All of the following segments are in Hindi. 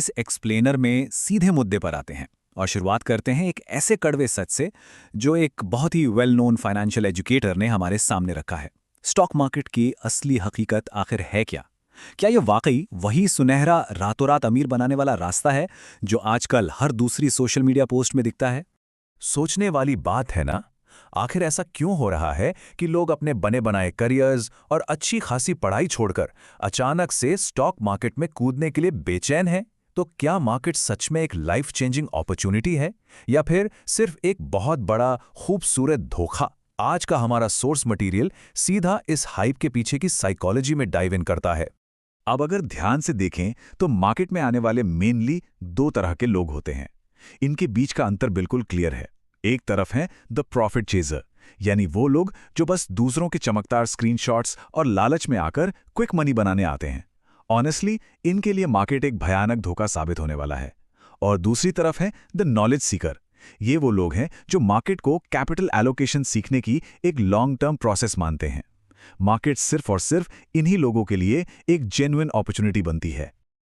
इस एक्सप्लेनर में सीधे मुद्दे पर आते हैं और शुरुआत करते हैं एक ऐसे कड़वे सच से जो एक बहुत ही वेल नोन फाइनेंशियल एजुकेटर ने हमारे सामने रखा है। स्टॉक मार्केट की असली हकीकत आखिर है क्या? क्या ये वाकई वही सुनहरा रातों रात अमीर बनाने वाला रास्ता है जो आजकल हर दूसरी सोशल मीडिया पोस्ट में दिखता है? सोचने वाली बात है ना। आखिर ऐसा क्यों हो रहा है कि लोग अपने बने बनाए करियर्स और अच्छी खासी पढ़ाई छोड़कर अचानक से स्टॉक मार्केट में कूदने के लिए बेचैन हैं? तो क्या मार्केट सच में एक लाइफ चेंजिंग अपॉर्चुनिटी है या फिर सिर्फ एक बहुत बड़ा खूबसूरत धोखा? आज का हमारा सोर्स मटेरियल सीधा इस हाइप के पीछे की साइकोलॉजी में डाइव इन करता है। अब अगर ध्यान से देखें तो मार्केट में आने वाले मेनली दो तरह के लोग होते हैं। इनके बीच का अंतर बिल्कुल क्लियर है। एक तरफ है द प्रॉफिट चेजर, यानी वो लोग जो बस दूसरों के चमकदार स्क्रीनशॉट्स और लालच में आकर क्विक मनी बनाने आते हैं। ऑनेस्टली इनके लिए मार्केट एक भयानक धोखा साबित होने वाला है। और दूसरी तरफ है द नॉलेज सीकर। ये वो लोग हैं जो मार्केट को कैपिटल एलोकेशन सीखने की एक लॉन्ग टर्म प्रोसेस मानते हैं। मार्केट सिर्फ और सिर्फ इन्हीं लोगों के लिए एक जेन्युइन अपॉर्चुनिटी बनती है।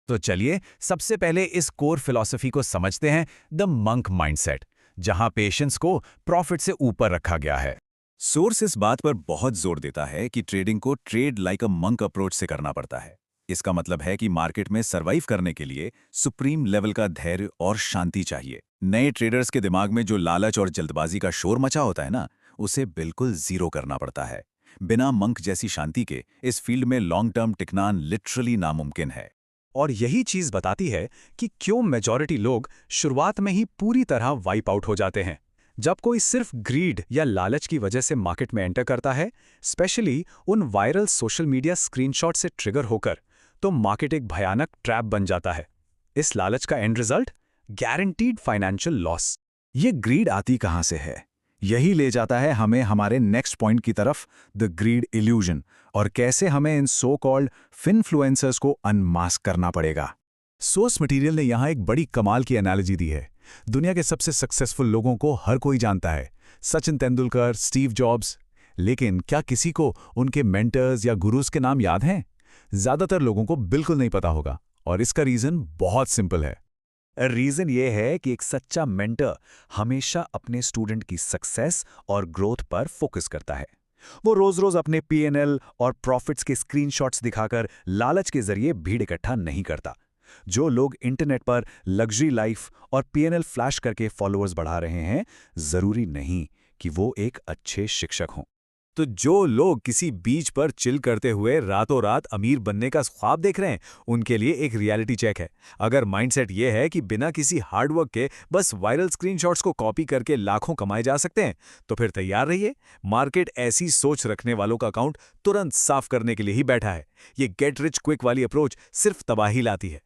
तो चलिए सबसे पहले इस कोर फिलॉसफी को समझते हैं, द मंक माइंडसेट, जहां पेशेंस को प्रॉफिट से ऊपर रखा गया है। सोर्स इस बात पर बहुत जोर देता है कि ट्रेडिंग को trade like a monk approach से करना पड़ता है। इसका मतलब है कि मार्केट में सर्वाइव करने के लिए सुप्रीम लेवल का धैर्य और शांति चाहिए। नए ट्रेडर्स के दिमाग में जो लालच और जल्दबाजी का शोर मचा होता है ना, उसे बिल्कुल जीरो करना पड़ता है। बिना मंक जैसी शांति के इस फील्ड में लॉन्ग टर्म टिकना लिटरली नामुमकिन है। और यही चीज बताती है कि क्यों मेजॉरिटी लोग शुरुआत में ही पूरी तरह वाइप आउट हो जाते हैं। जब कोई सिर्फ ग्रीड या लालच की वजह से मार्केट में एंटर करता है, स्पेशली उन वायरल सोशल मीडिया स्क्रीनशॉट से ट्रिगर होकर, तो मार्केट एक भयानक ट्रैप बन जाता है। इस लालच का and result guaranteed financial loss. ये ग्रीड आती कहां से है? यही ले जाता है हमें हमारे नेक्स्ट पॉइंट की तरफ, द ग्रीड इल्यूजन, और कैसे हमें इन सो कॉल्ड फिनफ्लुएंसर्स को अनमास्क करना पड़ेगा। सोर्स मटेरियल ने यहाँ एक बड़ी कमाल की एनालॉजी दी है। दुनिया के सबसे सक्सेसफुल लोगों को हर कोई जानता है, सचिन तेंदुलकर, स्टीव जॉब्स। लेकिन क्या किसी को उनके मेंटर्स या गुरुज के नाम याद हैं? ज्यादातर लोगों को बिल्कुल नहीं पता होगा, और इसका रीजन बहुत सिंपल है। रीजन ये है कि एक सच्चा मेंटर हमेशा अपने स्टूडेंट की सक्सेस और ग्रोथ पर फोकस करता है। वो रोज रोज अपने पीएनएल और प्रॉफिट्स के स्क्रीनशॉट्स दिखाकर लालच के जरिए भीड़ इकट्ठा नहीं करता। जो लोग इंटरनेट पर लग्जरी लाइफ और पीएनएल फ्लैश करके फॉलोअर्स बढ़ा रहे हैं, जरूरी नहीं कि वो एक अच्छे शिक्षक हों। तो जो लोग किसी बीच पर चिल करते हुए रातों रात अमीर बनने का ख्वाब देख रहे हैं, उनके लिए एक रियलिटी चेक है। अगर माइंडसेट ये है कि बिना किसी हार्डवर्क के बस वायरल स्क्रीनशॉट्स को कॉपी करके लाखों कमाए जा सकते हैं, तो फिर तैयार रहिए। मार्केट ऐसी सोच रखने वालों का अकाउंट तुरंत साफ करने के लिए ही बैठा है। ये गेट रिच क्विक वाली अप्रोच सिर्फ तबाही लाती है।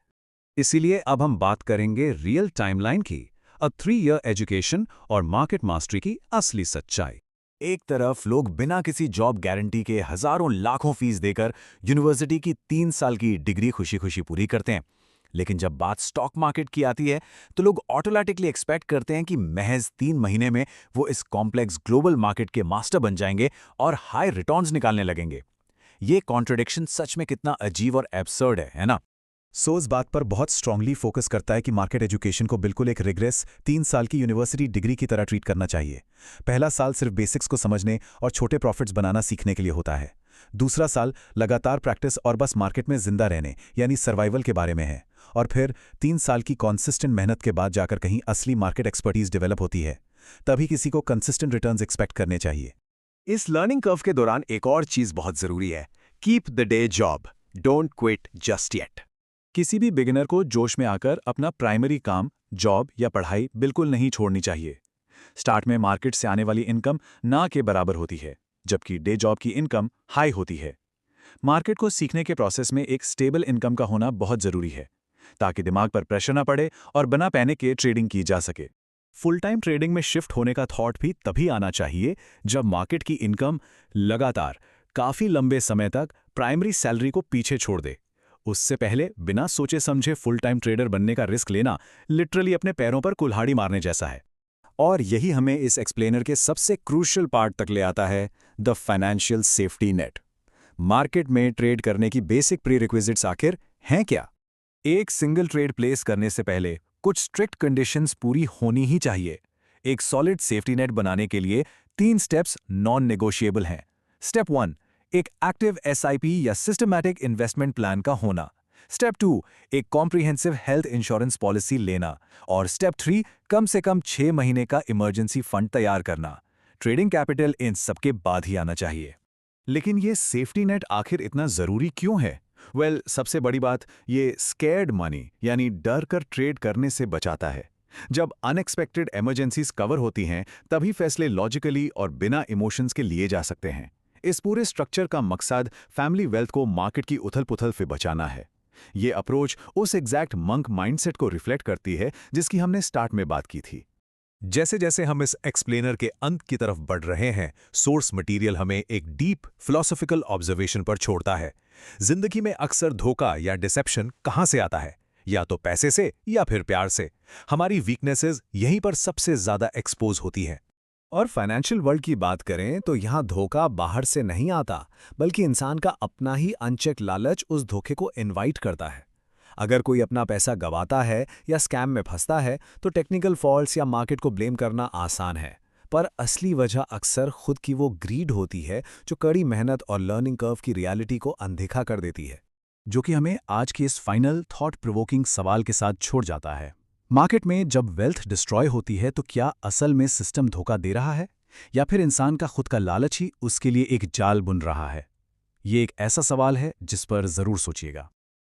इसीलिए अब हम बात करेंगे रियल टाइमलाइन की, अ 3 ईयर एजुकेशन और मार्केट मास्टरी की असली सच्चाई। एक तरफ लोग बिना किसी जॉब गारंटी के हजारों लाखों फीस देकर यूनिवर्सिटी की 3 साल की डिग्री खुशी खुशी पूरी करते हैं, लेकिन जब बात स्टॉक मार्केट की आती है तो लोग ऑटोमेटिकली एक्सपेक्ट करते हैं कि महज 3 महीने में वो इस कॉम्प्लेक्स ग्लोबल मार्केट के मास्टर बन जाएंगे और हाई रिटर्न्स निकालने लगेंगे। ये कॉन्ट्रडिक्शन सच में कितना अजीब और एब्सर्ड है ना? सोर्स बात पर बहुत स्ट्रांगली फोकस करता है कि मार्केट एजुकेशन को बिल्कुल एक रिग्रेस 3 साल की यूनिवर्सिटी डिग्री की तरह ट्रीट करना चाहिए। पहला साल सिर्फ बेसिक्स को समझने और छोटे प्रॉफिट्स बनाना सीखने के लिए होता है। दूसरा साल लगातार प्रैक्टिस और बस मार्केट में जिंदा रहने यानी सर्वाइवल के बारे में है। और फिर 3 साल की कॉन्सिस्टेंट मेहनत के बाद जाकर कहीं असली मार्केट एक्सपर्टीज डेवलप होती है। तभी किसी को कंसिस्टेंट रिटर्न्स एक्सपेक्ट करने चाहिए। इस लर्निंग कर्व के दौरान एक और चीज बहुत जरूरी है, keep the day job, don't quit just yet. किसी भी बिगिनर को जोश में आकर अपना प्राइमरी काम, जॉब या पढ़ाई बिल्कुल नहीं छोड़नी चाहिए। स्टार्ट में मार्केट से आने वाली इनकम ना के बराबर होती है, जबकि डे जॉब की इनकम हाई होती है। मार्केट को सीखने के प्रोसेस में एक स्टेबल इनकम का होना बहुत जरूरी है, ताकि दिमाग पर प्रेशर ना पड़े और बिना पैनिक के ट्रेडिंग की जा सके। फुल टाइम ट्रेडिंग में शिफ्ट होने का थॉट भी तभी आना चाहिए जब मार्केट की इनकम लगातार काफी लंबे समय तक प्राइमरी सैलरी को पीछे छोड़ दे। उससे पहले बिना सोचे समझे फुल टाइम ट्रेडर बनने का रिस्क लेना लिटरली अपने पैरों पर कुल्हाड़ी मारने जैसा है। और यही हमें इस एक्सप्लेनर के सबसे क्रूशियल पार्ट तक ले आता है, the financial safety net. Market में ट्रेड करने की बेसिक प्रीरिक्विजिट्स आखिर हैं क्या? एक सिंगल ट्रेड प्लेस करने से पहले कुछ स्ट्रिक्ट कंडीशंस पूरी होनी ही चाहिए। एक सॉलिड सेफ्टी नेट बनाने के लिए 3 स्टेप्स नॉन नेगोशिएबल हैं। स्टेप 1, एक एक्टिव SIP या सिस्टमैटिक इन्वेस्टमेंट प्लान का होना। स्टेप 2, एक कॉम्प्रिहेंसिव हेल्थ इंश्योरेंस पॉलिसी लेना। और स्टेप 3, कम से कम 6 महीने का इमरजेंसी फंड तैयार करना। ट्रेडिंग कैपिटल इन सबके बाद ही आना चाहिए। लेकिन ये सेफ्टी नेट आखिर इतना जरूरी क्यों है? सबसे बड़ी बात, ये स्कैर्ड मनी यानी डर कर ट्रेड करने से बचाता है। जब अनएक्सपेक्टेड इमरजेंसीज कवर होती हैं, तभी फैसले लॉजिकली और बिना इमोशंस के लिए जा सकते हैं। इस पूरे स्ट्रक्चर का मकसद फैमिली वेल्थ को मार्केट की उथल-पुथल से बचाना है। ये अप्रोच उस एग्जैक्ट मंक माइंडसेट को रिफ्लेक्ट करती है जिसकी हमने स्टार्ट में बात की थी। जैसे जैसे हम इस एक्सप्लेनर के अंत की तरफ बढ़ रहे हैं, सोर्स मटेरियल हमें एक डीप फिलोसॉफिकल ऑब्जर्वेशन पर छोड़ता है। जिंदगी में अक्सर धोखा या डिसेप्शन कहाँ से आता है? या तो पैसे से या फिर प्यार से। हमारी वीकनेसेस यहीं पर सबसे ज्यादा एक्सपोज होती हैं। और फाइनेंशियल वर्ल्ड की बात करें तो यहाँ धोखा बाहर से नहीं आता, बल्कि इंसान का अपना ही अनचेक लालच उस धोखे को इनवाइट करता है। अगर कोई अपना पैसा गंवाता है या स्कैम में फंसता है तो टेक्निकल फॉल्ट्स या मार्केट को ब्लेम करना आसान है, पर असली वजह अक्सर खुद की वो ग्रीड होती है जो कड़ी मेहनत और लर्निंग कर्व की रियलिटी को अनदेखा कर देती है। जो कि हमें आज के इस फाइनल थॉट प्रोवोकिंग सवाल के साथ छोड़ जाता है। मार्केट में जब वेल्थ डिस्ट्रॉय होती है तो क्या असल में सिस्टम धोखा दे रहा है, या फिर इंसान का खुद का लालच ही उसके लिए एक जाल बुन रहा है? ये एक ऐसा सवाल है जिस पर जरूर सोचिएगा।